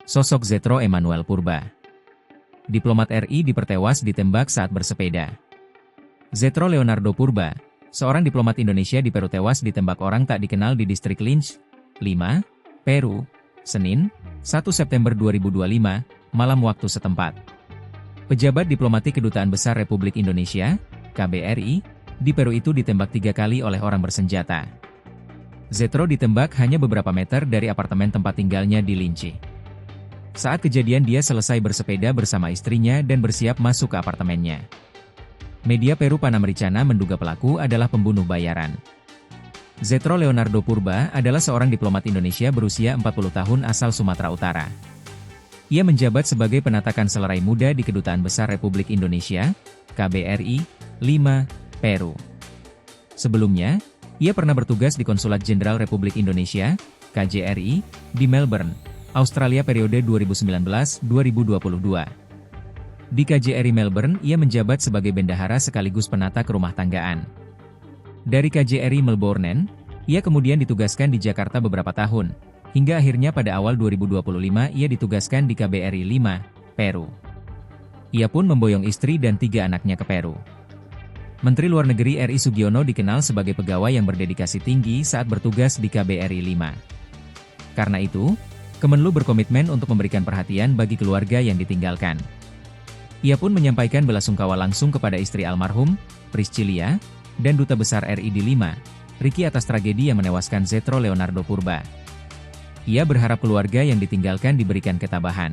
Sosok Zetro Emanuel Purba. Diplomat RI dipertewas ditembak saat bersepeda. Zetro Leonardo Purba, seorang diplomat Indonesia di Peru tewas ditembak orang tak dikenal di distrik Lynch, 5, Peru, Senin, 1 September 2025, malam waktu setempat. Pejabat diplomatik Kedutaan Besar Republik Indonesia, KBRI, di Peru itu ditembak 3 kali oleh orang bersenjata. Zetro ditembak hanya beberapa meter dari apartemen tempat tinggalnya di Lynch. Saat kejadian dia selesai bersepeda bersama istrinya dan bersiap masuk ke apartemennya. Media Peru Panamericana menduga pelaku adalah pembunuh bayaran. Zetro Leonardo Purba adalah seorang diplomat Indonesia berusia 40 tahun asal Sumatera Utara. Ia menjabat sebagai penata kanselerai muda di Kedutaan Besar Republik Indonesia, KBRI, 5, Peru. Sebelumnya, ia pernah bertugas di Konsulat Jenderal Republik Indonesia, KJRI, di Melbourne, Australia periode 2019-2022. Di KJRI Melbourne, ia menjabat sebagai bendahara sekaligus penata kerumah tanggaan. Dari KJRI Melbourne, ia kemudian ditugaskan di Jakarta beberapa tahun, hingga akhirnya pada awal 2025 ia ditugaskan di KBRI 5, Peru. Ia pun memboyong istri dan 3 anaknya ke Peru. Menteri Luar Negeri RI Sugiono dikenal sebagai pegawai yang berdedikasi tinggi saat bertugas di KBRI 5. Karena itu, Kemenlu berkomitmen untuk memberikan perhatian bagi keluarga yang ditinggalkan. Ia pun menyampaikan belasungkawa langsung kepada istri almarhum, Priscilia, dan Duta Besar RI di Lima, Ricky atas tragedi yang menewaskan Zetro Leonardo Purba. Ia berharap keluarga yang ditinggalkan diberikan ketabahan.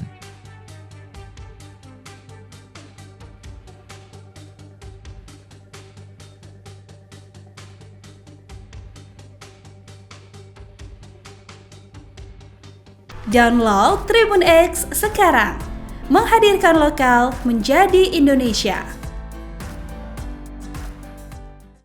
Download Tribun X sekarang, menghadirkan lokal menjadi Indonesia.